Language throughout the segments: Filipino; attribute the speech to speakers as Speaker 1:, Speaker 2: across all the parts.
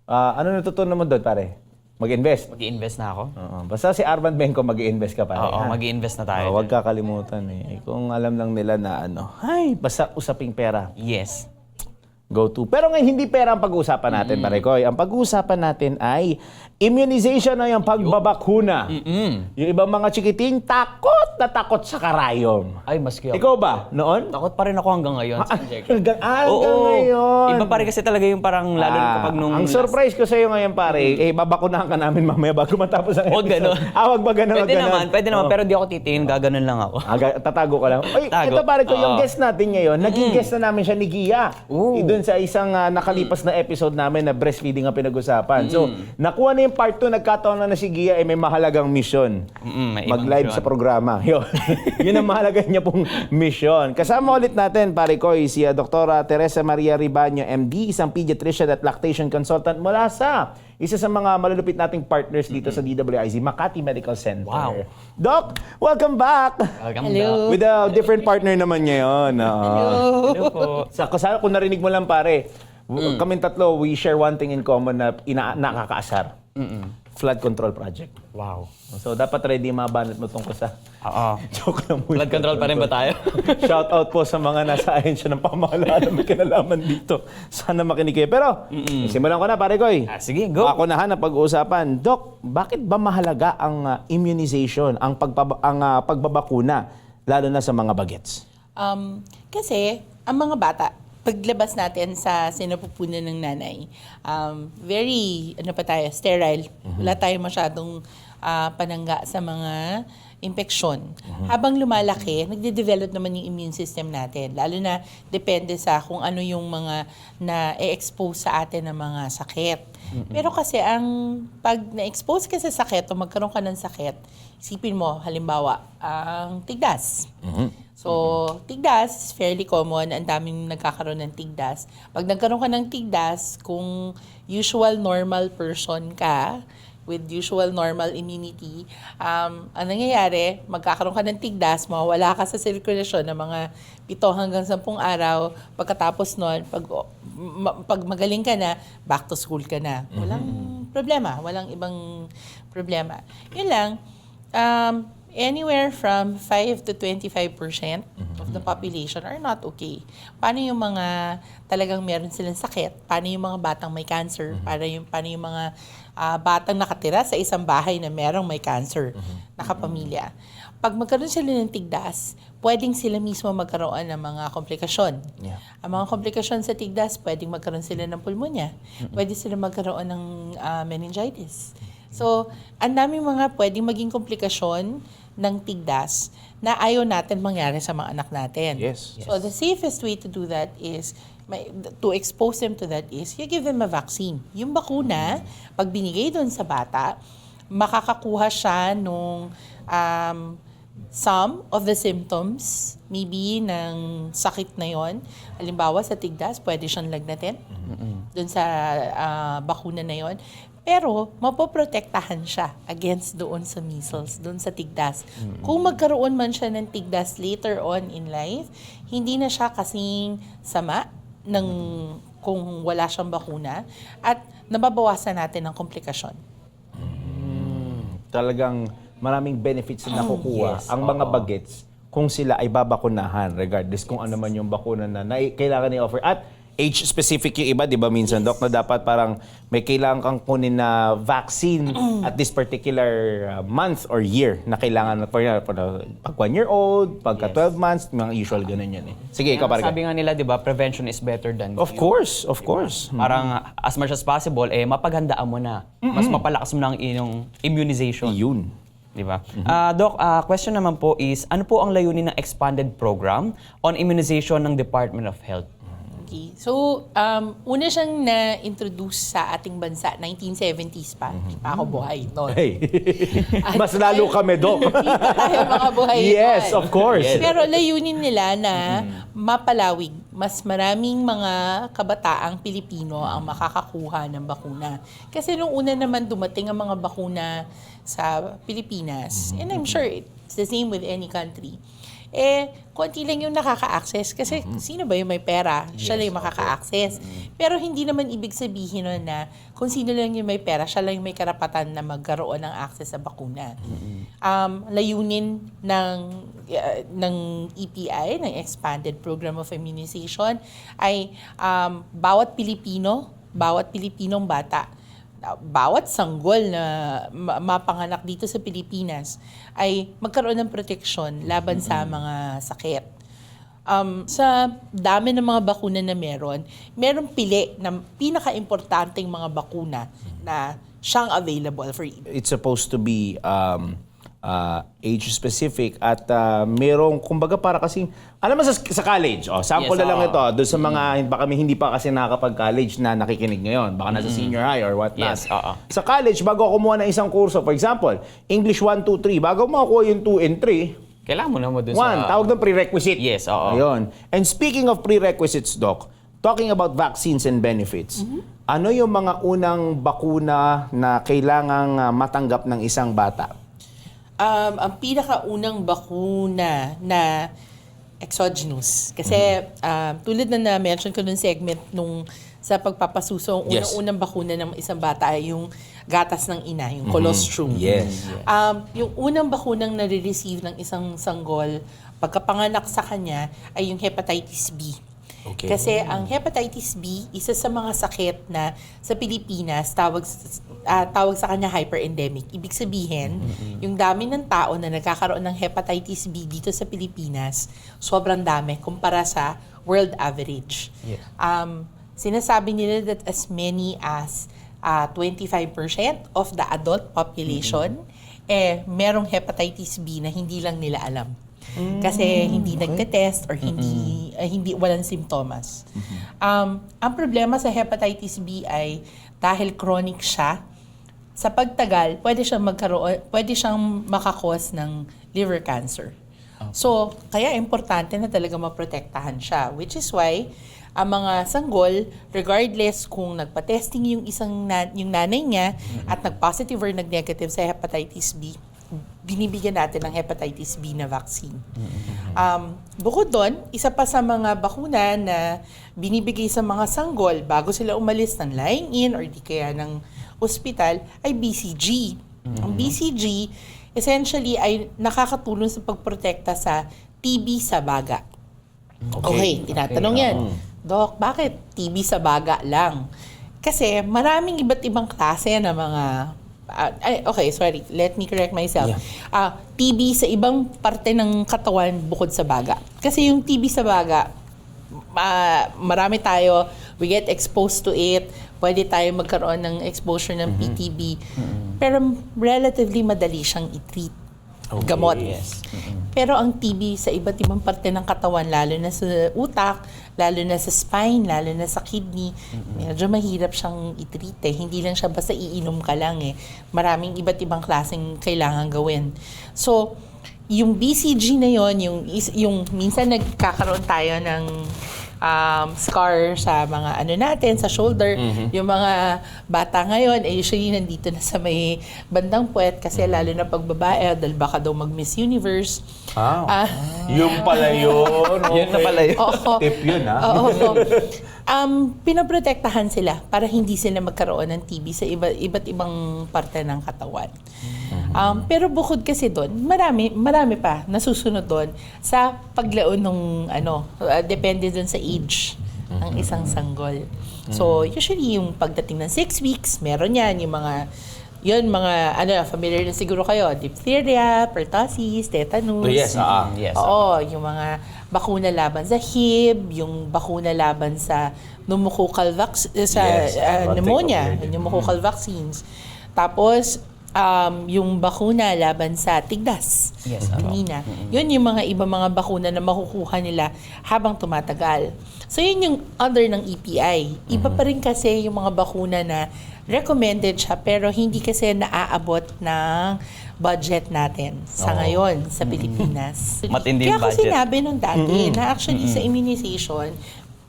Speaker 1: Ano natutunan mo doon, pare? Mag-invest?
Speaker 2: Mag-i-invest na ako.
Speaker 1: Oo. Basta si Armand Benko, mag-invest ka, pare.
Speaker 2: Oo,
Speaker 1: ha?
Speaker 2: mag-i-invest na tayo.
Speaker 1: Huwag kakalimutan eh. Kung alam lang nila na basta usaping pera.
Speaker 2: Yes.
Speaker 1: Go to. Pero ngayon, hindi pera ang pag-uusapan natin, pare Koy. Ang pag-uusapan natin ay immunization o yung pagbabakuna. Yung ibang mga chikiting, takot na takot sa karayom.
Speaker 2: Ay, maski ako.
Speaker 1: Ikaw ba, noon?
Speaker 2: Takot pa rin ako hanggang ngayon sa injection.
Speaker 1: Hanggang
Speaker 2: Oo.
Speaker 1: ngayon.
Speaker 2: Iba pa rin kasi talaga yung parang lalo na kapag nung...
Speaker 1: Ang surprise ko sa iyo ngayon, pare, babakunahan ka namin mamaya bago matapos ang
Speaker 2: Huwag
Speaker 1: episode.
Speaker 2: ganun.
Speaker 1: Wag ba ganun?
Speaker 2: Pwede naman,
Speaker 1: Oo.
Speaker 2: pero di ako titingin, gaganon lang ako.
Speaker 1: Tatago ka lang. Oy,
Speaker 2: Tago.
Speaker 1: ito pare ko, yung
Speaker 2: Oo.
Speaker 1: guest natin ngayon, naging guest na namin siya ni Gia.
Speaker 2: Ooh.
Speaker 1: Doon sa isang nakalipas na episode namin na breastfeeding ang pinag-usapan. So, nakuha na yung part 2, nagkataon na si Gia may mahalagang mission.
Speaker 2: May ibang
Speaker 1: Mag-live
Speaker 2: mission.
Speaker 1: sa programa. Yun ang mahalaga niya pong mission. Kasama ulit natin, pare ko, si Dr. Teresa Maria Ribaño, MD, isang pediatrician at lactation consultant mula sa isa sa mga malulupit nating partners dito sa DWIZ, Makati Medical Center.
Speaker 2: Wow.
Speaker 1: Doc, welcome back!
Speaker 2: Welcome
Speaker 3: Hello.
Speaker 1: With a different partner naman ngayon.
Speaker 2: Hello po.
Speaker 1: Kung narinig mo lang pare, kaming tatlo, we share one thing in common na nakakaasar. Flood control project.
Speaker 2: Wow.
Speaker 1: So, dapat ready mabanat mo tungkol sa...
Speaker 2: Oo.
Speaker 1: Joke lang muna.
Speaker 2: Blood control pa rin ba tayo?
Speaker 1: Shout out po sa mga nasa ahensya ng pamahalaan na may kinalaman dito. Sana makinig kayo. Pero, simulan ko na, pare Koy.
Speaker 2: Sige, go.
Speaker 1: Ako na ang pag-uusapan. Doc, bakit ba mahalaga ang immunization, ang pagbabakuna, lalo na sa mga bagets?
Speaker 3: Kasi, ang mga bata, paglabas natin sa sinapupunan ng nanay, very, sterile. Wala tayong masyadong panangga sa mga impeksyon. Habang lumalaki, nagde-develop naman yung immune system natin. Lalo na depende sa kung ano yung mga na-expose sa atin ng mga sakit. Pero kasi pag na-expose ka sa sakit o magkaroon ka ng sakit, isipin mo, halimbawa, ang tigdas. So, tigdas is fairly common. Ang daming nagkakaroon ng tigdas. Pag nagkaroon ka ng tigdas, kung usual normal person ka, with usual normal immunity, ang nangyayari, magkakaroon ka ng tigdas, mawawala ka sa sirkulasyon ng mga 7 hanggang 10 araw. Pagkatapos nun, pag magaling ka na, back to school ka na. Walang problema. Walang ibang problema. Yun lang. Anywhere from 5 to 25% of the population are not okay. Paano yung mga talagang meron silang sakit? Paano yung mga batang may cancer? Paano yung mga batang nakatira sa isang bahay na merong may cancer, nakapamilya? Pag magkaroon sila ng tigdas, pwedeng sila mismo magkaroon ng mga komplikasyon.
Speaker 1: Yeah.
Speaker 3: Ang mga komplikasyon sa tigdas, pwedeng magkaroon sila ng pulmonya. Pwede sila magkaroon ng meningitis. So, ang daming mga pwedeng maging komplikasyon ng tigdas na ayaw natin mangyari sa mga anak natin.
Speaker 1: Yes.
Speaker 3: So, the safest way to do that is, to expose them to that is, you give them a vaccine. Yung bakuna, pag binigay doon sa bata, makakakuha siya nung some of the symptoms, maybe ng sakit na yon. Halimbawa sa tigdas, pwede siyang lagnatin doon sa bakuna na yon. Pero, mapoprotektahan siya against doon sa measles, doon sa tigdas. Kung magkaroon man siya ng tigdas later on in life, hindi na siya kasing sama kung wala siyang bakuna at nababawasan natin ang komplikasyon.
Speaker 1: Talagang maraming benefits na nakukuha
Speaker 2: Yes.
Speaker 1: ang mga bagets kung sila ay babakunahan regardless kung ano man yung bakuna na kailangan i-offer. At age-specific yung iba, di ba minsan, Doc, na dapat parang may kailangan kang kunin na vaccine at this particular month or year na kailangan pag 1 year old, pagka 12 months, mga usual ganun yan eh. Sige, ikaw parang.
Speaker 2: Sabi nga nila, di ba, prevention is better than
Speaker 1: Of course, of course.
Speaker 2: Parang as much as possible, mapaghandaan mo na. Mas mapalakas mo na ang iyong immunization.
Speaker 1: Yun.
Speaker 2: Di ba? Doc, question naman po is, ano po ang layunin ng expanded program on immunization ng Department of Health?
Speaker 3: Okay. So, una siyang na-introduce sa ating bansa, 1970s pa. Hindi pa ako buhay noon.
Speaker 1: Hey. Mas lalo kami, Doc.
Speaker 3: Hindi pa tayo mga buhay
Speaker 1: Yes,
Speaker 3: noon.
Speaker 1: of course.
Speaker 3: Pero layunin nila na mapalawig. Mas maraming mga kabataang Pilipino ang makakakuha ng bakuna. Kasi nung una naman dumating ang mga bakuna sa Pilipinas, and I'm sure it's the same with any country, konti lang yung nakaka-access. Kasi sino ba yung may pera? Siya lang yung makaka-access. Pero hindi naman ibig sabihin nun na kung sino lang yung may pera, siya lang yung may karapatan na magkaroon ng access sa bakuna. Layunin ng EPI, ng Expanded Program of Immunization, ay bawat Pilipinong bata, bawat sanggol na mapanganak dito sa Pilipinas ay magkaroon ng proteksyon laban sa mga sakit. Sa dami ng mga bakuna na merong pili ng pinaka-importanteng mga bakuna na siyang available for you.
Speaker 1: It's supposed to be age-specific at merong, kumbaga para kasing, alam mo sa college, sample
Speaker 2: Yes,
Speaker 1: na lang
Speaker 2: oo.
Speaker 1: ito, doon sa mga, baka may hindi pa kasi nakakapag-college na nakikinig ngayon, baka nasa senior high or what not.
Speaker 2: Yes, oo.
Speaker 1: Sa college, bago ako kumuha ng isang kurso, for example, English 1, 2, 3, bago makuha yung 2 and 3,
Speaker 2: Kailangan mo na mo dun
Speaker 1: one,
Speaker 2: sa...
Speaker 1: tawag ng prerequisite.
Speaker 2: Yes, oo.
Speaker 1: Ayun. And speaking of prerequisites, Doc, talking about vaccines and benefits, ano yung mga unang bakuna na kailangang matanggap ng isang bata?
Speaker 3: Ang pinakaunang bakuna na exogenous. Kasi tulad na na-mention ko nung segment sa pagpapasuso, ang
Speaker 1: Yes.
Speaker 3: unang bakuna ng isang bata ay yung gatas ng ina, yung colostrum.
Speaker 1: Yes.
Speaker 3: Yung unang bakunang nare-receive ng isang sanggol pagkapanganak sa kanya ay yung hepatitis B.
Speaker 1: Okay.
Speaker 3: Kasi ang hepatitis B, isa sa mga sakit na sa Pilipinas, tawag sa kanya hyperendemic. Ibig sabihin, yung dami ng tao na nagkakaroon ng hepatitis B dito sa Pilipinas, sobrang dami kumpara sa world average.
Speaker 2: Yes.
Speaker 3: Sinasabi nila that as many as 25% of the adult population, merong hepatitis B na hindi lang nila alam. Kasi hindi nagte-test or hindi walang simptomas. Ang problema sa hepatitis B ay dahil chronic siya, sa pagtagal pwede siyang makakos ng liver cancer. So, kaya importante na talaga maprotektahan siya, which is why ang mga sanggol, regardless kung nagpa-testing yung nanay niya at nag-positive or nag-negative sa hepatitis B, binibigyan natin ng hepatitis B na vaccine. Bukod doon, isa pa sa mga bakuna na binibigay sa mga sanggol bago sila umalis ng lying-in or di kaya ng ospital ay BCG. Ang BCG, essentially, ay nakakatulong sa pagprotekta sa TB sa baga. Okay, tinatanong yan. Doc, bakit TB sa baga lang? Kasi maraming iba't ibang klase na mga let me correct myself. TB sa ibang parte ng katawan bukod sa baga. Kasi yung TB sa baga, marami tayo, we get exposed to it, pwede tayo magkaroon ng exposure ng PTB, pero relatively madali siyang i-treat. Gamot.
Speaker 2: Yes.
Speaker 3: Pero ang TB sa iba't ibang parte ng katawan, lalo na sa utak, lalo na sa spine, lalo na sa kidney, medyo mahirap siyang i-treat. Hindi lang siya basta iinom ka lang. Maraming iba't ibang klaseng kailangan gawin. So, yung BCG na yon, yung minsan nagkakaroon tayo ng scar sa mga natin, sa shoulder. Yung mga bata ngayon, usually nandito na sa may bandang puwet kasi lalo na pag babae, dahil baka daw mag-Miss Universe.
Speaker 1: Yung pala yun.
Speaker 2: Yun na pala yun.
Speaker 1: Tip yun, ha?
Speaker 3: Oo. Pinaprotektahan sila para hindi sila magkaroon ng TB sa iba't ibang parte ng katawan. Pero bukod kasi doon, marami pa nasusunod doon sa paglaon ng depende doon sa age ng isang sanggol. So, usually yung pagdating ng 6 weeks, meron yan yung mga familiar na siguro kayo, diphtheria, pertussis, tetanus.
Speaker 1: Yes,
Speaker 2: Yes.
Speaker 3: Oo, yung mga bakuna laban sa Hib, yung bakuna laban sa pneumococcal pneumonia, pneumococcal vaccines. Tapos, yung bakuna laban sa tigdas.
Speaker 2: Yes,
Speaker 3: Kanina. Yun yung mga ibang mga bakuna na makukuha nila habang tumatagal. So, yun yung under ng EPI. Iba pa rin kasi yung mga bakuna na recommended siya pero hindi kasi naaabot ng budget natin sa ngayon sa Pilipinas.
Speaker 2: Matindi yung
Speaker 3: Kaya
Speaker 2: budget.
Speaker 3: ako sinabi nung dati na actually sa immunization,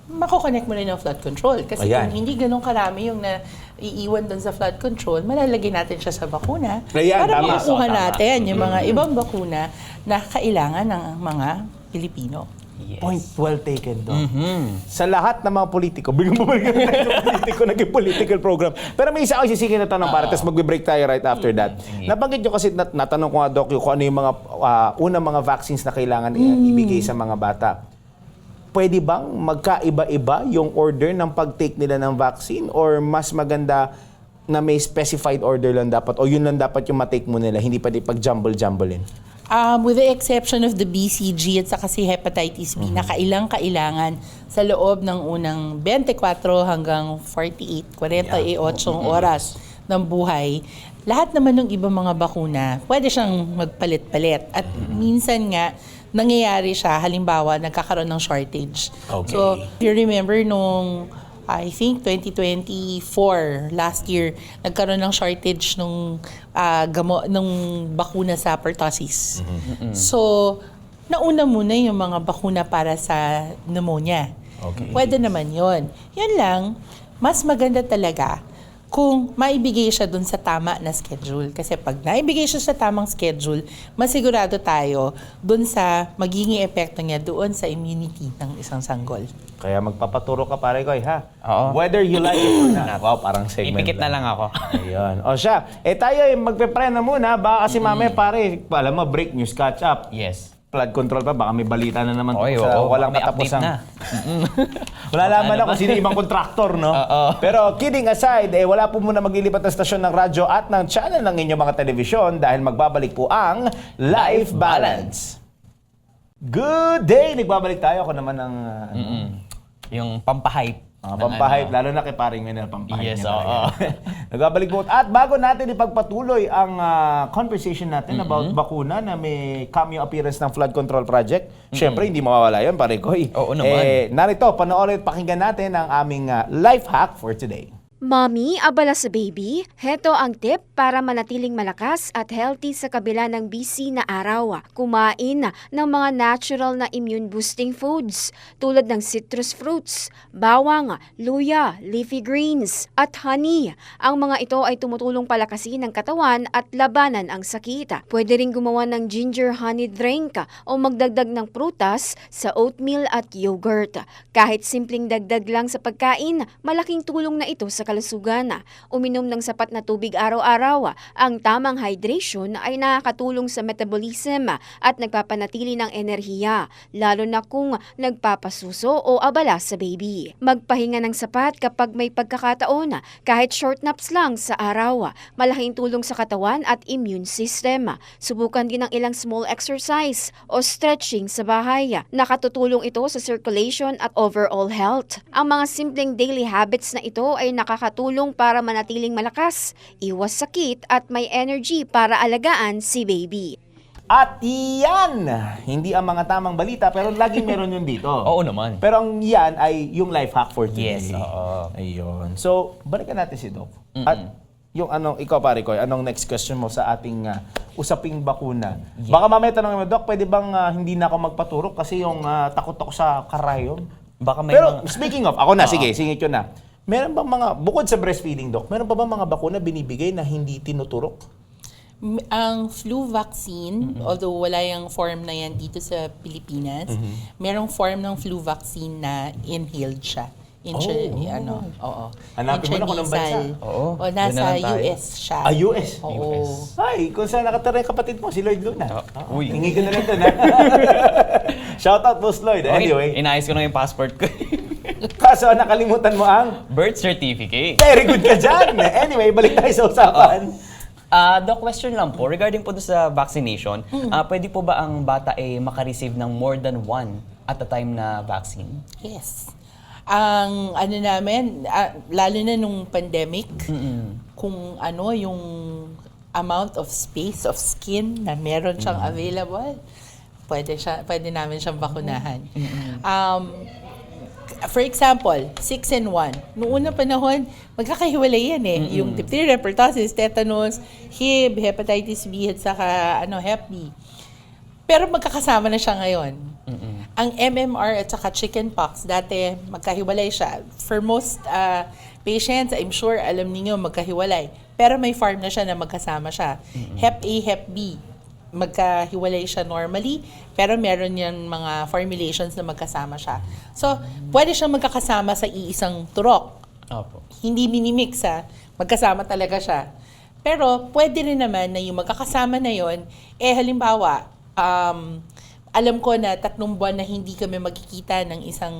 Speaker 3: mako-connect mo rin ang flood control. Kasi
Speaker 1: Ayan.
Speaker 3: kung hindi ganun karami iiwan doon sa flood control, malalagay natin siya sa bakuna
Speaker 1: Ayan,
Speaker 3: para
Speaker 1: tama.
Speaker 3: makuha
Speaker 2: Tama.
Speaker 3: natin yung mga ibang bakuna na kailangan ng mga Pilipino.
Speaker 2: Yes.
Speaker 1: Point well taken, Doc. Sa lahat ng mga politiko, bigyan mo balik tayo sa politiko, naging political program. Pero may isa ako isisikin na tanong para, tapos magbe-break tayo right after that. Nabanggit nyo kasi, natanong ko nga, Doc, yung kung ano yung mga unang mga vaccines na kailangan ibigay sa mga bata. Pwede bang magkaiba-iba yung order ng pag-take nila ng vaccine, or mas maganda na may specified order lang dapat, o yun lang dapat yung matake mo nila, hindi pwede pag-jumble-jumblein?
Speaker 3: With the exception of the BCG at saka si hepatitis B na kailangan sa loob ng unang 24 hanggang 48 oras ng buhay, lahat naman ng ibang mga bakuna, pwede siyang magpalit-palit. At minsan nga, nangyayari siya, halimbawa, nagkakaroon ng shortage.
Speaker 1: Okay.
Speaker 3: So, if you remember nung I think 2024, last year, nagkaroon ng shortage nung bakuna sa pertussis. So, nauna muna yung mga bakuna para sa pneumonia.
Speaker 1: Okay.
Speaker 3: Pwede naman yon. Yan lang, mas maganda talaga kung maibigay siya dun sa tama na schedule. Kasi pag naibigay siya sa tamang schedule, masigurado tayo dun sa magiging epekto niya doon sa immunity ng isang sanggol.
Speaker 1: Kaya magpapaturo ka, pare ko, ha?
Speaker 2: Oo.
Speaker 1: Whether you like it or not. Wow, parang segment
Speaker 2: Ipikit na lang ako.
Speaker 1: Ayun. O siya, tayo magpe-pre na muna. Baka kasi mamaya, pare, alam mo, break news, catch up.
Speaker 2: Yes.
Speaker 1: Flood control pa, baka may balita na naman
Speaker 2: Oy,
Speaker 1: sa
Speaker 2: oo,
Speaker 1: walang
Speaker 2: baka may
Speaker 1: katapusang.
Speaker 2: update
Speaker 1: Wala naman ako sino ibang kontraktor, no? Pero kidding aside, wala po muna maglilipat ng stasyon ng radyo at ng channel ng inyong mga telebisyon dahil magbabalik po ang Life Balance. Good day! Nagbabalik tayo. Ako naman ang
Speaker 2: Yung pampahype.
Speaker 1: pampahype, lalo na kay paring Menel, pampahype
Speaker 2: Yes,
Speaker 1: niya
Speaker 2: oo.
Speaker 1: talaga. Nagbabalik po. At bago natin ipagpatuloy ang conversation natin about bakuna na may cameo appearance ng Flood Control Project, syempre hindi mawawala yun, pare Koy.
Speaker 2: Oo naman.
Speaker 1: Narito, panoorin at pakinggan natin ang aming life hack for today.
Speaker 4: Mommy, abala sa baby? Heto ang tip para manatiling malakas at healthy sa kabila ng busy na araw. Kumain ng mga natural na immune-boosting foods tulad ng citrus fruits, bawang, luya, leafy greens, at honey. Ang mga ito ay tumutulong palakasin ang katawan at labanan ang sakit. Pwede rin gumawa ng ginger honey drink o magdagdag ng prutas sa oatmeal at yogurt. Kahit simpleng dagdag lang sa pagkain, malaking tulong na ito sa kalusugan. Uminom ng sapat na tubig araw-araw. Ang tamang hydration ay nakakatulong sa metabolism at nagpapanatili ng enerhiya, lalo na kung nagpapasuso o abala sa baby. Magpahinga ng sapat kapag may pagkakataon, kahit short naps lang sa araw. Malaking tulong sa katawan at immune system. Subukan din ang ilang small exercise o stretching sa bahay. Nakatutulong ito sa circulation at overall health. Ang mga simpleng daily habits na ito ay nakakatulong para manatiling malakas, iwas sakit at may energy para alagaan si baby.
Speaker 1: At yan! Hindi ang mga tamang balita, pero laging meron yun dito.
Speaker 2: Oo naman.
Speaker 1: Pero ang yan ay yung life hack for today.
Speaker 2: Yes, oo.
Speaker 1: Ayun. So, balikan natin si Doc. At yung ikaw pare ko, anong next question mo sa ating usaping bakuna? Baka mamaya tanongin mo, Doc, pwede bang hindi na ako magpaturok kasi yung takot ako sa karayom?
Speaker 2: Baka may
Speaker 1: Pero
Speaker 2: mga...
Speaker 1: speaking of, ako na, sige, singit yun na. Meron bang mga, bukod sa breastfeeding, Doc, meron pa bang mga bakuna binibigay na hindi tinuturok?
Speaker 3: Ang flu vaccine, although wala yung form na yan dito sa Pilipinas, merong form ng flu vaccine na inhaled siya. Oo.
Speaker 1: Hanapin mo na kung anong bansa.
Speaker 2: Oo.
Speaker 3: O nasa
Speaker 2: Doon na lang tayo.
Speaker 3: US siya.
Speaker 1: US?
Speaker 3: Oo.
Speaker 1: Ay, kung saan nakatira yung kapatid mo, si Lloyd Luna.
Speaker 2: Uy.
Speaker 1: Hingi ko na rin doon, ha? Shoutout, Boss Lloyd. Anyway,
Speaker 2: Inayos ko na yung passport ko.
Speaker 1: kaso nakalimutan mo ang
Speaker 2: Birth certificate.
Speaker 1: very good ka dyan. Anyway, balik tayo sa usapan.
Speaker 2: Doc, question lang po. Regarding po doon sa vaccination, pwede po ba ang bata ay makareceive ng more than one at a time na vaccine?
Speaker 3: Yes. Ang namin, lalo na nung pandemic, kung yung amount of space of skin na meron siyang available, pwede namin siyang bakunahan. For example, 6-in-1. Noong unang panahon, magkakahiwalay yan Yung diphtheria, pertussis, tetanus, Hib, hepatitis B, at saka Hep B. Pero magkakasama na siya ngayon. Ang MMR at saka chickenpox, dati magkahiwalay siya. For most patients, I'm sure alam niyo magkahiwalay. Pero may farm na siya na magkasama siya. Hep A, Hep B, magkahiwalay siya normally, pero meron yan mga formulations na magkasama siya. So, pwede siyang magkakasama sa iisang turok.
Speaker 2: Opo.
Speaker 3: Hindi minimix magkasama talaga siya. Pero pwede rin naman na yung magkakasama na yon, halimbawa, alam ko na 3 buwan na hindi kami magkikita ng isang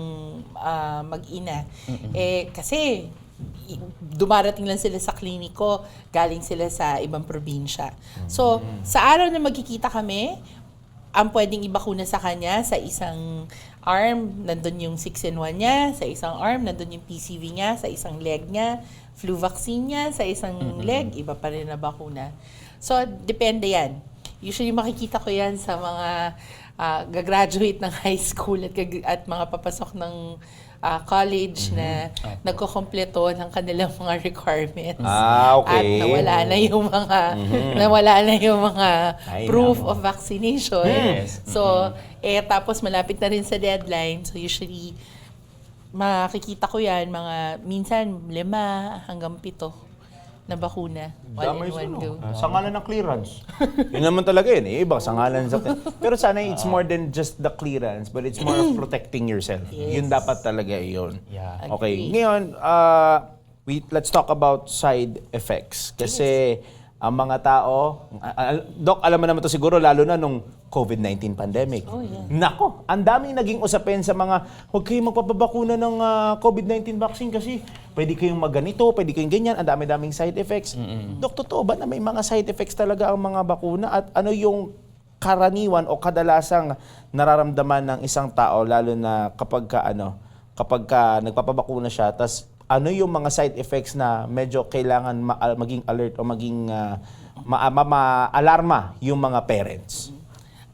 Speaker 3: mag-ina. Kasi dumarating lang sila sa kliniko, galing sila sa ibang probinsya. So, sa araw na magkikita kami, ang pwedeng ibakuna sa kanya sa isang arm, nandun yung 6-in-1 niya, sa isang arm, nandun yung PCV niya, sa isang leg niya, flu vaccine niya, sa isang leg, iba pa rin na bakuna. So, depende yan. Usually makikita ko yan sa mga gagraduate ng high school at mga papasok ng college na nagkukompleto ng kanilang mga requirements.
Speaker 1: Okay.
Speaker 3: At nawala na yung mga
Speaker 1: Ay,
Speaker 3: proof
Speaker 1: nako.
Speaker 3: of vaccination.
Speaker 2: Yes.
Speaker 3: So, tapos malapit na rin sa deadline. So, usually, makikita ko yan, minsan 5 hanggang 7 na bakuna. All in one go.
Speaker 1: Sa ngalan ng clearance. Yun naman talaga yun. Iba, sa ngalan sa... Pero sana it's more than just the clearance, but it's more of protecting yourself.
Speaker 3: Yes.
Speaker 1: Yun dapat talaga yun.
Speaker 2: Yeah.
Speaker 1: Okay.
Speaker 3: Agree.
Speaker 1: Ngayon, let's talk about side effects. Kasi ang mga tao, Doc, alam mo naman to siguro, lalo na nung COVID-19 pandemic.
Speaker 3: Oh, yeah.
Speaker 1: Nako, ang daming naging usapin sa mga, huwag kayong magpapabakuna ng COVID-19 vaccine kasi pwede kayong magganito, pwede kayong ganyan, ang dami-daming side effects. Doc, totoo ba na may mga side effects talaga ang mga bakuna? At ano yung karaniwan o kadalasang nararamdaman ng isang tao, lalo na kapag ka nagpapabakuna siya, tas ano yung mga side effects na medyo kailangan maging alert o maging ma-alarma yung mga parents?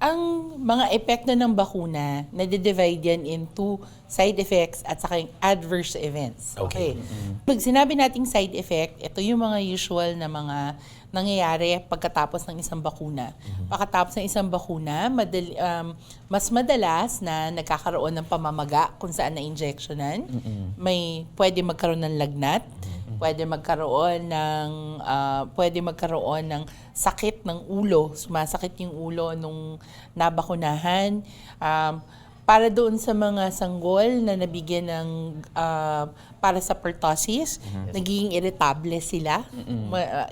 Speaker 3: Ang mga epekto ng bakuna, nade-divide yan into side effects at saka yung adverse events. Okay. Pag sinabi nating side effect, ito yung mga usual na mga nangyayari pagkatapos ng isang bakuna. Pagkatapos ng isang bakuna, mas madalas na nagkakaroon ng pamamaga kung saan na-injectionan. Pwede magkaroon ng lagnat. Pwede magkaroon ng sakit ng ulo. Sumasakit yung ulo nung nabakunahan. Para doon sa mga sanggol na nabigyan ng para sa pertussis, nagiging irritable sila.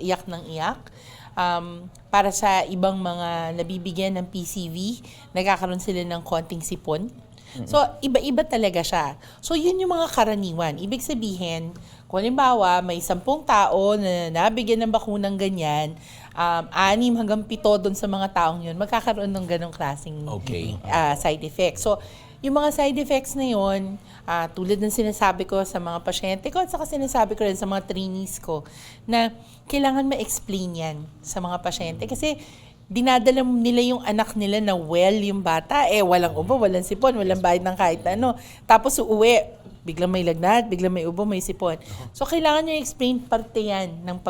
Speaker 3: Iyak ng iyak. Para sa ibang mga nabibigyan ng PCV, nagkakaroon sila ng konting sipon. So, iba-iba talaga siya. So, yun yung mga karaniwan. Ibig sabihin, kung halimbawa, may 10 tao na nabigyan ng bakunang ganyan, 6 hanggang 7 doon sa mga taong yun, magkakaroon ng ganong klaseng side effects. So, yung mga side effects na yun, tulad ng sinasabi ko sa mga pasyente ko at saka sinasabi ko rin sa mga trainees ko, na kailangan ma-explain yan sa mga pasyente. Kasi, dinadala nila yung anak nila na yung bata, walang ubo, walang sipon, walang bayad ng kahit ano. Tapos uuwi, biglang may lagnat, biglang may ubo, may sipon. So, kailangan nyo explain parte yan ng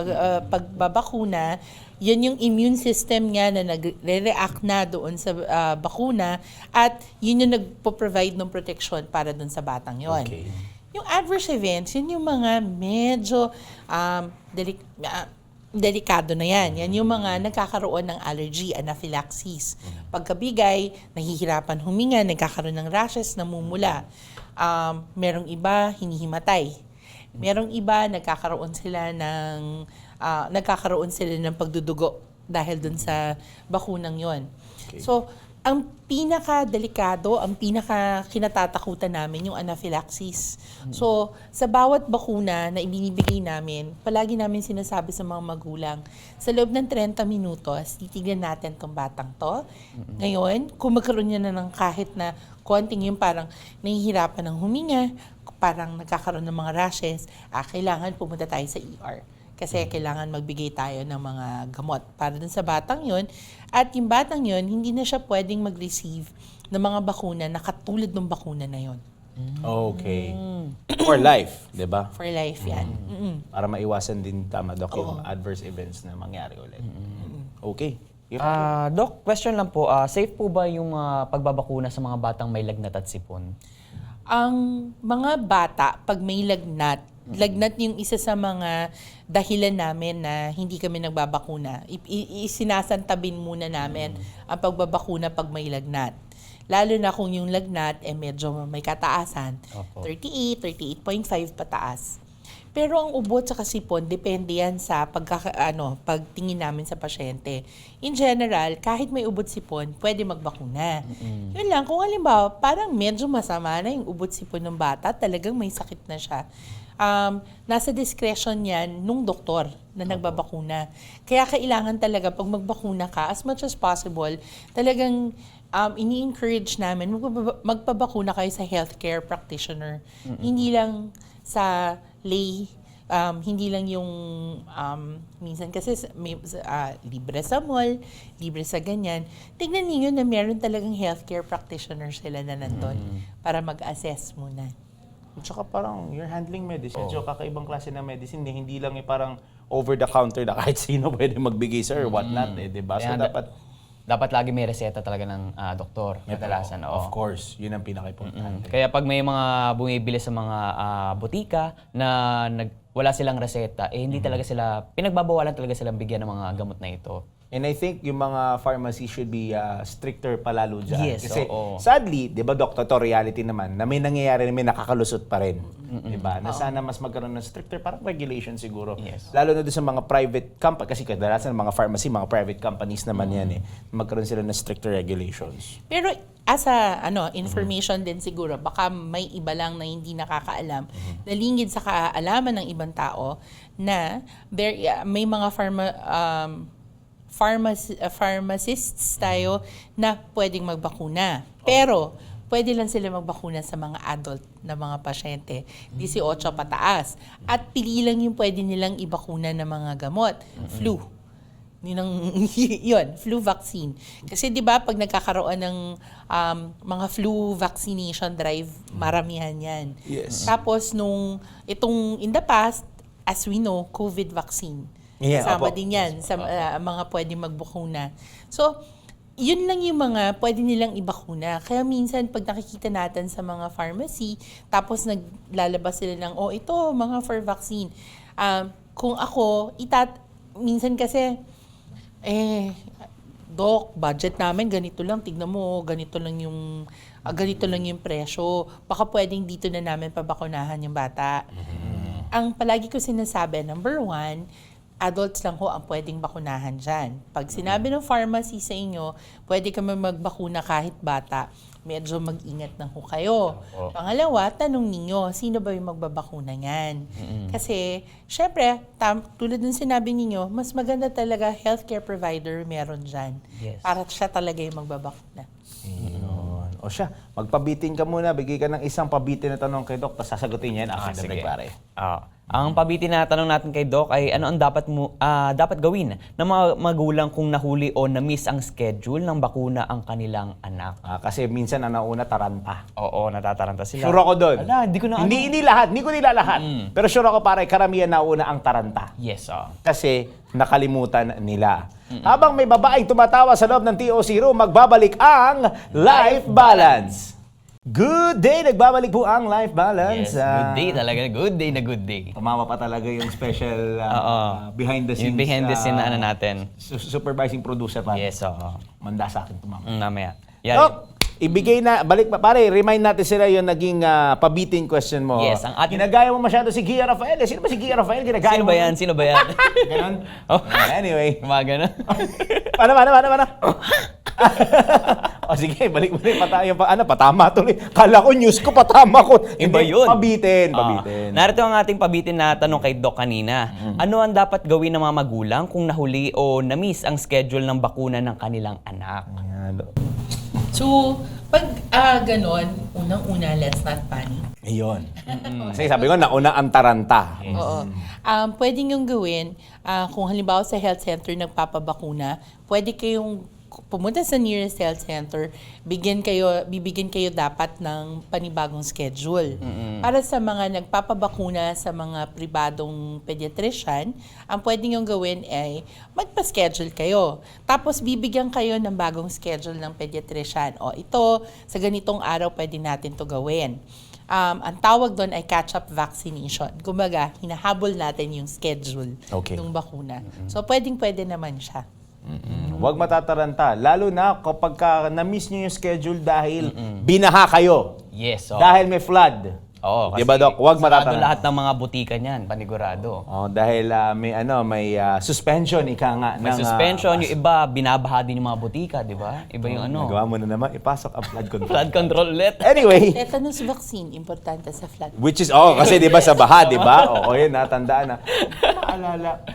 Speaker 3: pagbabakuna. Yan yung immune system nga na nagre-react na doon sa bakuna at yun yung nagpo-provide ng protection para doon sa batang yon.
Speaker 1: Okay.
Speaker 3: Yung adverse events, yun yung mga medyo delikado na yan. Yan yung mga nagkakaroon ng allergy, anaphylaxis. Pagkabigay, nahihirapan huminga, nagkakaroon ng rashes, namumula. Merong iba, hinihimatay. Merong iba, nagkakaroon sila ng pagdudugo dahil dun sa bakunang yon.
Speaker 1: Okay.
Speaker 3: So, ang pinaka-delikado, ang pinaka-kinatatakutan namin yung anaphylaxis. So, sa bawat bakuna na ibinibigay namin, palagi namin sinasabi sa mga magulang, sa loob ng 30 minutos, titignan natin tong batang to. Ngayon, kung magkaroon niya na ng kahit na konting yung parang nahihirapan ng huminga, parang nagkakaroon ng mga rashes, kailangan pumunta tayo sa ER. Kasi kailangan magbigay tayo ng mga gamot para dun sa batang yon. At yung batang yon, hindi na siya pwedeng mag-receive ng mga bakuna na katulad ng bakuna na yon.
Speaker 1: Okay. For life, di ba?
Speaker 3: For life yan.
Speaker 1: Para maiwasan din, tama, Doc, yung adverse events na mangyari ulit. Okay.
Speaker 2: Doc, question lang po, safe po ba yung pagbabakuna sa mga batang may lagnat at sipon?
Speaker 3: Ang mga bata, pag may lagnat Lagnat yung isa sa mga dahilan namin na hindi kami nagbabakuna. Isinasantabin muna namin ang pagbabakuna pag may lagnat. Lalo na kung yung lagnat medyo may kataasan,
Speaker 2: Opo.
Speaker 3: 38, 38.5 pataas. Pero ang ubo at sipon, depende yan sa pagtingin namin sa pasyente. In general, kahit may ubo at sipon, pwede magbakuna. Yun lang, kung halimbawa, parang medyo masama na yung ubo at sipon ng bata, talagang may sakit na siya. Nasa discretion yan nung doktor na nagbabakuna. Kaya kailangan talaga pag magbakuna ka, as much as possible, talagang ini-encourage namin, magpabakuna kayo sa healthcare practitioner. Hindi lang sa lay, hindi lang yung minsan kasi libre sa mall, libre sa ganyan. Tignan niyo na meron talagang healthcare practitioner sila na nandun para mag-assess muna.
Speaker 1: At saka parang you're handling medicine. So kakaibang klase ng medicine. Hindi lang parang over-the-counter na kahit sino pwede magbigay sir or whatnot. Diba? So
Speaker 2: Kaya dapat lagi may reseta talaga ng doktor. Kadalasan,
Speaker 1: Of course. Yun ang pinaka-importante.
Speaker 2: Kaya pag may mga bumibili sa mga butika na wala silang reseta, hindi talaga sila, pinagbabawalan talaga silang bigyan ng mga gamot na ito.
Speaker 1: And I think yung mga pharmacy should be stricter palalo dyan.
Speaker 2: Yes,
Speaker 1: Kasi
Speaker 2: oo.
Speaker 1: sadly, di ba doctor, to reality naman, na may nangyayari na may nakakalusot pa rin. Di ba? Na sana mas magkaroon ng stricter parang regulation siguro.
Speaker 2: Yes.
Speaker 1: Lalo na doon sa mga private company, kasi kadalasan mga pharmacy, mga private companies naman yan magkaroon sila ng stricter regulations.
Speaker 3: Pero as a information din siguro, baka may iba lang na hindi nakakaalam, na lingid sa kaalaman ng ibang tao na may mga pharmacists tayo na pwedeng magbakuna. Pero pwede lang sila magbakuna sa mga adult na mga pasyente, 18 pataas. At pili lang yung pwede nilang ibakuna ng mga gamot, flu. Yun, flu vaccine. Kasi 'di ba pag nagkakaroon ng mga flu vaccination drive, maramihan 'yan.
Speaker 1: Yes.
Speaker 3: Tapos itong in the past, as we know, COVID vaccine.
Speaker 1: Yeah,
Speaker 3: Kasama
Speaker 1: opo.
Speaker 3: din 'yan sa mga pwedeng magbakuna. So, yun lang yung mga pwede nilang ibakuna. Kaya minsan pag nakikita natin sa mga pharmacy, tapos naglalabas sila ng, ito, mga for vaccine. Kung ako, minsan kasi, Doc, budget namin, ganito lang, tignan mo, ganito lang yung presyo. Baka pwedeng dito na namin pabakunahan yung bata. Ang palagi ko sinasabi, number 1, adults lang ho ang pwedeng bakunahan dyan. Pag sinabi ng pharmacy sa inyo, pwede kami magbakuna kahit bata, medyo mag-ingat na ho kayo. Pangalawa, tanong ninyo, sino ba yung magbabakuna niyan? Kasi, syempre, tulad ng sinabi ninyo, mas maganda talaga healthcare provider meron dyan.
Speaker 2: Yes.
Speaker 3: Para siya talaga yung magbabakuna.
Speaker 1: Yun. O siya, magpabitin ka muna, bigay ka ng isang pabitin na tanong kay Doc, tapos sasagutin niya yan after the break, pare.
Speaker 2: Ang pabitin na tanong natin kay Doc ay ano ang dapat gawin ng mga magulang kung nahuli o na-miss ang schedule ng bakuna ang kanilang anak.
Speaker 1: Kasi minsan ang nauna taranta.
Speaker 2: Oo, natataranta sila.
Speaker 1: Sure ako doon.
Speaker 2: Ala, hindi ko na
Speaker 1: Hindi lahat, hindi ko nila lahat. Pero sure ako pare, karamihan nauna ang taranta.
Speaker 2: Yes,
Speaker 1: Kasi nakalimutan nila. Habang may babaeng tumatawa sa loob ng TOC room, magbabalik ang Life Balance. Good day! Nagbabalik po ang Life Balance.
Speaker 2: Yes, good day talaga. Good day na good day.
Speaker 1: Tumawa pa talaga yung special behind the scenes.
Speaker 2: Yung behind the scene na natin.
Speaker 1: Supervising producer pa.
Speaker 2: Yes, oo.
Speaker 1: Manda sa akin tumama.
Speaker 2: Namaya.
Speaker 1: Doc, ibigay na, balik pa, pare, remind natin sila yung naging pabitin question mo.
Speaker 2: Yes, ang ating-
Speaker 1: Ginagaya mo masyado si Gia Rafael. Sino ba si Gia Rafael? Ginagaya
Speaker 2: Sino
Speaker 1: mo.
Speaker 2: ba yan? Sino ba yan?
Speaker 1: Ganon?
Speaker 2: Oh.
Speaker 1: Anyway.
Speaker 2: Umaga na.
Speaker 1: Paano? Sige, balik pa tayo. Patama tuloy. Kala ko news ko, patama ko.
Speaker 2: Iba
Speaker 1: Hindi,
Speaker 2: yun.
Speaker 1: Pabitin.
Speaker 2: Narito ang ating pabitin na tanong kay Doc kanina. Ano ang dapat gawin ng mga magulang kung nahuli o na-miss ang schedule ng bakuna ng kanilang anak?
Speaker 3: So, pag ganon, unang-una, let's not panic.
Speaker 1: Ayun. Kasi sabi ko, nauna ang taranta.
Speaker 3: Oo. Pwede niyong gawin, kung halimbawa sa health center nagpapabakuna, pwede kayong pumunta sa nearest health center, bibigyan kayo dapat ng panibagong schedule. Para sa mga nagpapabakuna sa mga pribadong pediatrician, ang pwede niyong gawin ay magpa-schedule kayo. Tapos bibigyan kayo ng bagong schedule ng pediatrician. O ito, sa ganitong araw pwede natin to gawin. ang tawag doon ay catch-up vaccination. Kumbaga, hinahabol natin yung schedule
Speaker 1: Okay.
Speaker 3: ng bakuna. So, pwede naman siya.
Speaker 1: Huwag matataranta. Lalo na kapag na-miss nyo yung schedule dahil binaha kayo.
Speaker 2: Yes. Oh.
Speaker 1: Dahil may flood.
Speaker 2: Oo, kasi
Speaker 1: Diba, Doc? Huwag
Speaker 2: sarado
Speaker 1: matataranta.
Speaker 2: lahat ng mga butika niyan, panigurado.
Speaker 1: Dahil may suspension, ika nga.
Speaker 2: May suspension, yung iba, binabaha din yung mga butika, di ba? Iba yung
Speaker 1: Nagawa mo na naman, ipasok ang flood control.
Speaker 2: flood control ulit.
Speaker 1: Anyway,
Speaker 3: Tetanus vaccine, importante sa flood.
Speaker 1: which is, kasi di ba sa baha, di ba? Oo, yun, natandaan na. Maalala.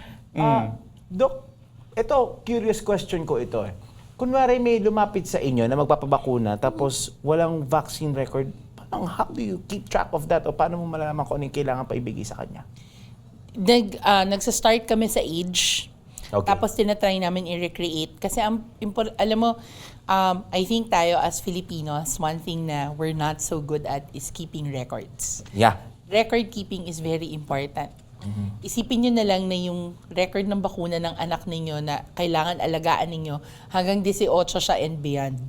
Speaker 1: Dok, ito, curious question ko ito eh. Kunwari may lumapit sa inyo na magpapabakuna tapos walang vaccine record, how do you keep track of that? O paano mo malalaman kung ano yung kailangan pa ibigay sa kanya?
Speaker 3: Nagsa-start kami sa age.
Speaker 1: Okay.
Speaker 3: Tapos tinatry namin i-recreate. Kasi alam mo, I think tayo as Filipinos, one thing na we're not so good at is keeping records.
Speaker 1: Yeah.
Speaker 3: Record keeping is very important. Isipin nyo na lang na yung record ng bakuna ng anak ninyo na kailangan alagaan ninyo hanggang 18 siya and beyond.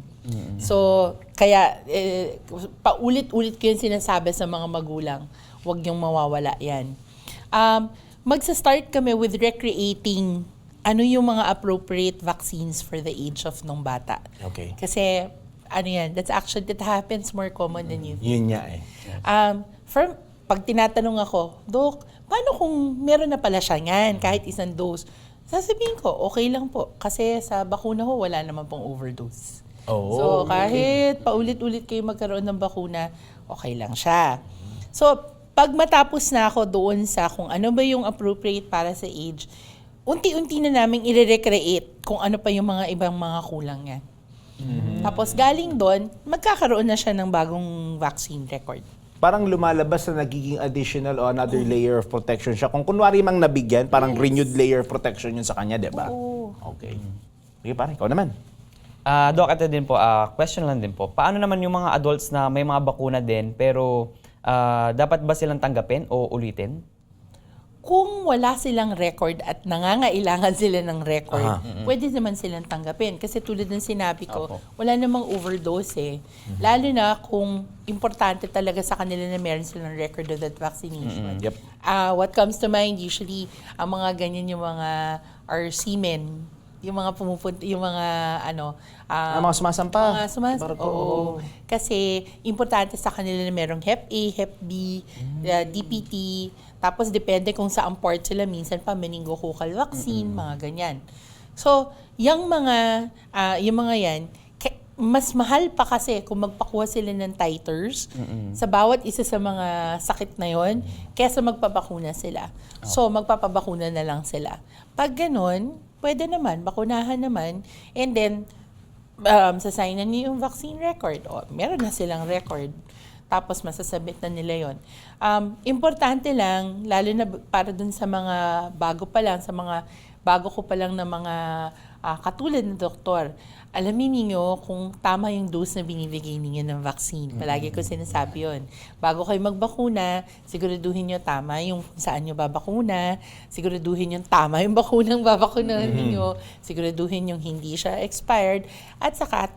Speaker 3: So, kaya paulit-ulit ko yung sinasabi sa mga magulang, huwag yung mawawala yan. Magsa-start kami with recreating ano yung mga appropriate vaccines for the age of nung bata.
Speaker 1: Okay.
Speaker 3: Kasi, that happens more common than you think.
Speaker 1: Yun nga eh.
Speaker 3: Pag tinatanong ako, Dok, paano kung meron na pala siya yan, kahit isang dose? Sasabihin ko, okay lang po. Kasi sa bakuna ko, wala naman pong overdose. So, kahit paulit-ulit kayo magkaroon ng bakuna, okay lang siya. So, pag matapos na ako doon sa kung ano ba yung appropriate para sa age, unti-unti na namin i-recreate kung ano pa yung mga ibang mga kulang niya. Tapos galing doon, magkakaroon na siya ng bagong vaccine record.
Speaker 1: Parang lumalabas na nagiging additional o another layer of protection siya. Kung kunwari mang nabigyan, parang renewed layer of protection yun sa kanya, di ba?
Speaker 3: Oo.
Speaker 1: Okay. Sige pare, ikaw naman.
Speaker 2: Doc, ito din po, question lang din po. Paano naman yung mga adults na may mga bakuna din, pero dapat ba silang tanggapin o ulitin?
Speaker 3: Kung wala silang record at nangangailangan sila ng record, pwede naman silang tanggapin. Kasi tulad ng sinabi ko, wala namang overdose eh. Lalo na kung importante talaga sa kanila na meron silang record of that vaccination.
Speaker 1: Yep.
Speaker 3: What comes to mind, usually, ang mga ganyan yung mga seamen, yung mga pumupunta, yung mga
Speaker 1: mga sumasampa.
Speaker 3: Oo. Kasi importante sa kanila na merong Hep A, Hep B, DPT, tapos depende kung saan part sila, minsan pa meningococcal vaccine, mga ganyan. So, yung mga yan, mas mahal pa kasi kung magpakuha sila ng titers sa bawat isa sa mga sakit na yon kaysa magpapakuna sila. So, magpapabakuna na lang sila. Pag ganun, pwede naman, bakunahan naman, and then, sasignan niyo yung vaccine record. O, meron na silang record. Tapos masasabit na nila yon. Importante lang, lalo na para dun sa mga bago ko pa lang na mga katulad ng doktor, alamin niyo kung tama yung dose na binibigay niyo ng vaccine. Palagi ko sinasabi yun. Bago kayo magbakuna, siguraduhin niyo tama yung saan niyo babakuna, siguraduhin yung tama yung bakunang babakunahan niyo, siguraduhin yung hindi siya expired, at saka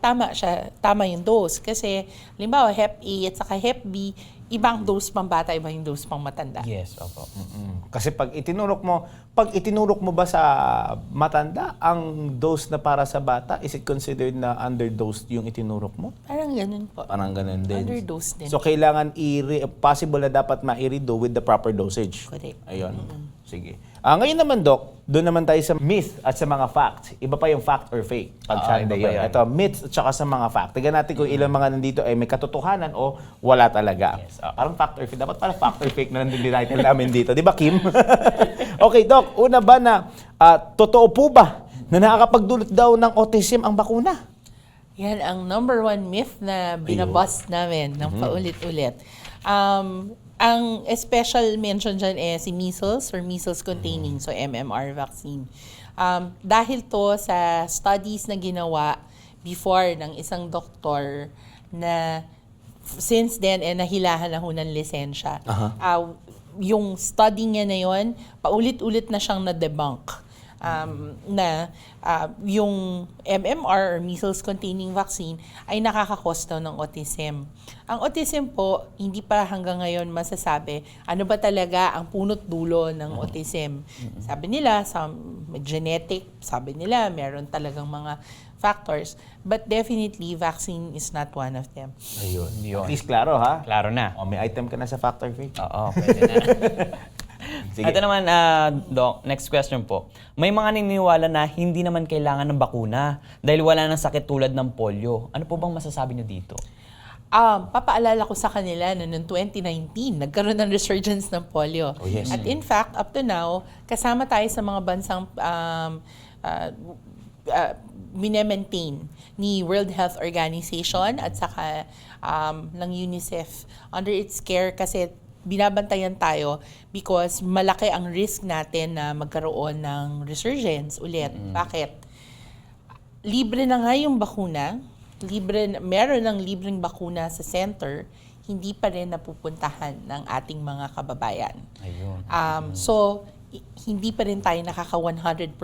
Speaker 3: tama yung dose. Kasi, halimbawa, Hep A at saka Hep B, ibang dose pang bata, iba yung dose pang matanda.
Speaker 2: Yes, opo.
Speaker 1: Kasi pag itinurok mo ba sa matanda ang dose na para sa bata, is it considered na underdosed yung itinurok mo?
Speaker 3: Parang ganun po.
Speaker 1: Parang ganun din.
Speaker 3: Underdose din.
Speaker 1: So kailangan possible na dapat ma-redo with the proper dosage.
Speaker 3: Correct.
Speaker 1: Ayun. Sige. Ngayon naman, Doc, doon naman tayo sa myth at sa mga fact. Iba pa yung fact or fake pag Sunday
Speaker 2: iba pa
Speaker 1: yun.
Speaker 2: yan.
Speaker 1: Ito, myths at saka sa mga fact. Tignan natin kung ilang mga nandito ay may katotohanan o wala talaga.
Speaker 2: Yes.
Speaker 1: Parang fact or fake. Dapat pala fact or fake na nandun din title namin dito. Di ba, Kim? Okay, Doc. Una ba na totoo po ba na nakakapagdulot daw ng autism ang bakuna?
Speaker 3: Yan ang number one myth na binabust namin ng paulit-ulit. Ang special mention dyan si measles or measles containing, so MMR vaccine. Dahil to sa studies na ginawa before ng isang doktor na since then, nahilahan na ho ng lisensya. Yung study niya na yon, paulit-ulit na siyang na-debunk. na yung MMR or measles-containing vaccine ay nakakakos daw ng autism. Ang autism po, hindi pa hanggang ngayon masasabi ano ba talaga ang punot dulo ng autism. Sabi nila, some genetic, sabi nila, meron talagang mga factors. But definitely, vaccine is not one of them.
Speaker 1: Ayun.
Speaker 2: Yun.
Speaker 1: At least klaro, ha?
Speaker 2: Klaro na.
Speaker 1: O, may item ka na sa factor fake.
Speaker 2: Oo, pwede na.
Speaker 1: Sige.
Speaker 2: Ito naman, Doc, next question po. May mga naniniwala na hindi naman kailangan ng bakuna dahil wala nang sakit tulad ng polio. Ano po bang masasabi niyo dito?
Speaker 3: Papaalala ko sa kanila na noong 2019, nagkaroon ng resurgence ng polio.
Speaker 1: Oh, yes.
Speaker 3: At in fact, up to now, kasama tayo sa mga bansang minemaintain ni World Health Organization at saka ng UNICEF under its care kasi binabantayan tayo because malaki ang risk natin na magkaroon ng resurgence ulit. Bakit? Libre na nga yung bakuna, meron ng libreng bakuna sa center, hindi pa rin napupuntahan ng ating mga kababayan.
Speaker 2: Ayun.
Speaker 3: Hindi pa rin tayo nakaka 100%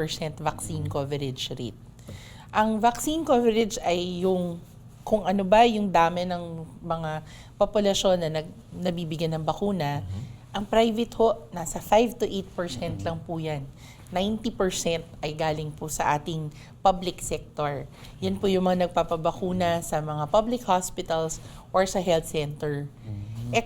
Speaker 3: vaccine coverage rate. Ang vaccine coverage ay yung kung ano ba yung dami ng mga populasyon na nabibigyan ng bakuna. Ang private ho, nasa 5 to 8% lang po yan. 90% ay galing po sa ating public sector. Yan po yung mga nagpapabakuna sa mga public hospitals or sa health center.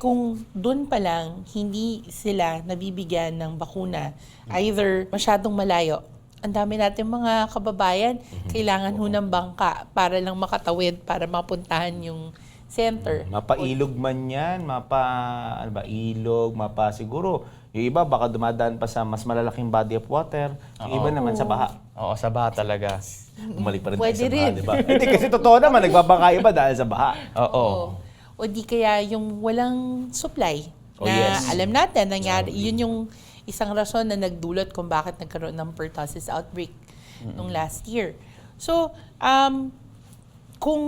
Speaker 3: Kung doon pa lang, hindi sila nabibigyan ng bakuna, either masyadong malayo, ang dami natin mga kababayan, kailangan ho ng bangka para lang makatawid, para mapuntahan yung center.
Speaker 1: Mapailog man yan, ilog, siguro. Yung iba baka dumadaan pa sa mas malalaking body of water. Yung iba naman sa baha.
Speaker 2: Oo, sa baha talaga.
Speaker 1: Bumalik pa rin
Speaker 3: Pwede
Speaker 1: tayo sa baha,
Speaker 3: rin.
Speaker 1: di ba? Hindi, kasi totoo naman, nagbabaka iba dahil sa baha.
Speaker 2: Oo.
Speaker 3: O di kaya yung walang supply.
Speaker 1: Oh,
Speaker 3: Na
Speaker 1: yes.
Speaker 3: alam natin, nangyari, yun yung isang rason na nagdulot kung bakit nagkaroon ng pertussis outbreak nung last year. So, kung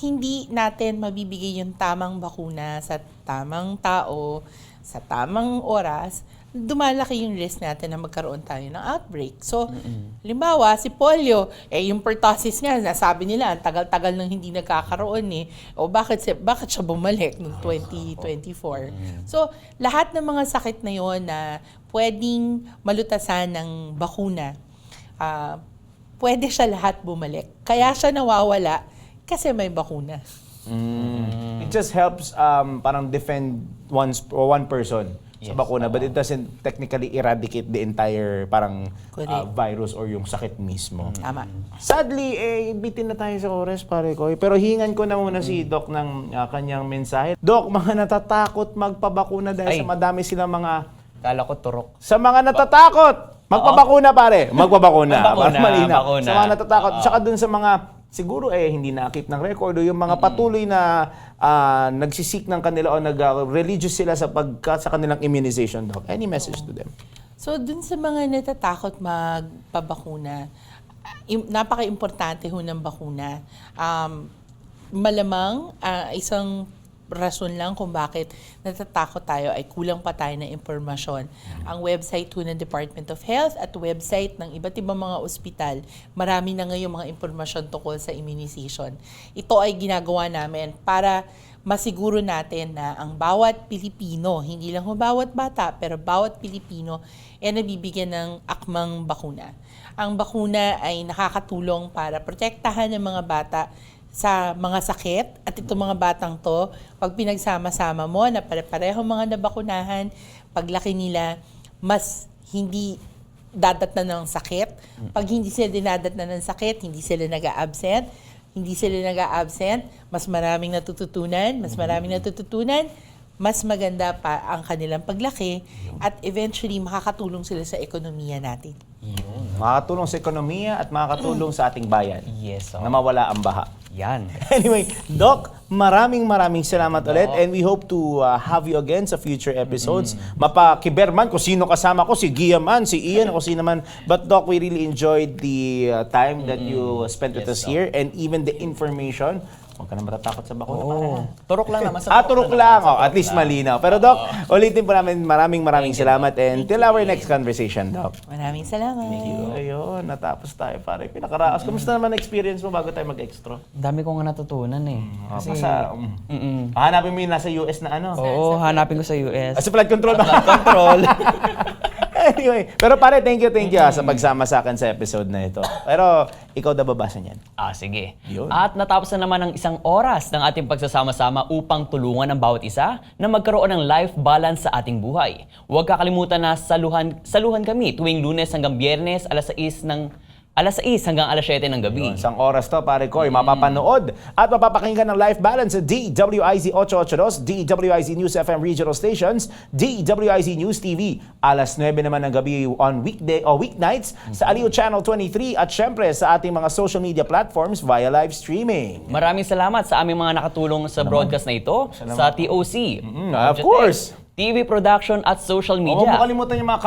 Speaker 3: hindi natin mabibigay yung tamang bakuna sa tamang tao, sa tamang oras, dumalaki yung risk natin na magkaroon tayo ng outbreak. So, limbawa, si polio, yung pertussis nga, nasabi nila, ang tagal-tagal nang hindi nagkakaroon O bakit siya bumalik noong 2024? So, lahat ng mga sakit na yon na pwedeng malutasan ng bakuna, pwede siya lahat bumalik. Kaya siya nawawala kasi may bakuna.
Speaker 1: It just helps parang defend one person sa bakuna, but it doesn't technically eradicate the entire parang
Speaker 3: Correct.
Speaker 1: virus or yung sakit mismo.
Speaker 3: Tama.
Speaker 1: Sadly, bitin na tayo sa oras, pare ko. Pero hingan ko na muna si Doc ng kanyang mensahe. Doc, mga natatakot magpabakuna dahil
Speaker 2: Ay.
Speaker 1: sa madami silang mga...
Speaker 2: Kala ko turok.
Speaker 1: Sa mga natatakot, magpabakuna pare. Magpabakuna.
Speaker 2: Magbakuna,
Speaker 1: Para malinaw.
Speaker 2: bakuna.
Speaker 1: Sa mga natatakot. Tsaka dun sa mga, siguro hindi nakip ng record o yung mga patuloy na nagsisik ng kanila o religious sila sa kanilang immunization, Doc. Any message to them?
Speaker 3: So, dun sa mga natatakot magpabakuna, napaka-importante ho ng bakuna. Malamang, isang rason lang kung bakit natatakot tayo ay kulang pa tayo ng impormasyon. Ang website ho ng Department of Health at website ng iba't ibang mga ospital, marami na ngayon mga impormasyon tungkol sa immunization. Ito ay ginagawa namin para masiguro natin na ang bawat Pilipino, hindi lang ho bawat bata, pero bawat Pilipino ay nabibigyan ng akmang bakuna. Ang bakuna ay nakakatulong para protektahan ng mga bata sa mga sakit, at itong mga batang to, pag pinagsama-sama mo na pare-pareho mga nabakunahan, paglaki nila, mas hindi dadatnan ng sakit. Pag hindi sila dinadatnan ng sakit, hindi sila nag-a-absent. Mas maraming natututunan, mas maganda pa ang kanilang paglaki, at eventually makakatulong sila sa ekonomiya natin.
Speaker 1: Makakatulong sa ekonomiya at makakatulong sa ating bayan.
Speaker 2: Yes,
Speaker 1: Na mawala ang baha.
Speaker 2: Yan.
Speaker 1: Anyway, Doc, maraming salamat ulit, and we hope to have you again sa future episodes. Mapakiberman kung sino kasama ko, si Gia man, si Ian, o sino man. But Doc, we really enjoyed the time that you spent with us here, and even the information Huwag ka na matatakot sa bakuna. pare, ha?
Speaker 2: Turok lang naman sa
Speaker 1: Turok lang. At least malinaw. Pero Doc, ulitin po namin maraming salamat and till our next conversation, Doc.
Speaker 3: Maraming salamat.
Speaker 1: Ayun, natapos tayo pare. Pinakaraos. Kumusta naman experience mo bago tayo mag-extra?
Speaker 2: Ang dami ko nga natutunan eh.
Speaker 1: Kasi, hanapin mo yung nasa US na ano.
Speaker 2: Oo, hanapin ko sa US.
Speaker 1: Sa flood control ba?
Speaker 2: Control.
Speaker 1: Anyway, pero pare, thank you sa pagsama sa akin sa episode na ito. Pero, ikaw daw babasa niyan.
Speaker 2: Sige.
Speaker 1: Yun.
Speaker 2: At natapos na naman ang isang oras ng ating pagsasama-sama upang tulungan ang bawat isa na magkaroon ng life balance sa ating buhay. Huwag kakalimutan na saluhan kami tuwing Lunes hanggang Biyernes, alas 6 hanggang alas 7 ng gabi.
Speaker 1: Isang oras to, pare ko, mapapanood at mapapakinggan ng Life Balance sa DWIZ 882, DWIZ News FM Regional Stations, DWIZ News TV. Alas 9 naman ng gabi on weeknights sa Aliw Channel 23 at syempre sa ating mga social media platforms via live streaming.
Speaker 2: Maraming salamat sa aming mga nakatulong sa broadcast na ito, sa TOC,
Speaker 1: Of course.
Speaker 2: TV production at social
Speaker 1: Huwag
Speaker 2: media.
Speaker 1: mo kalimutan yung mga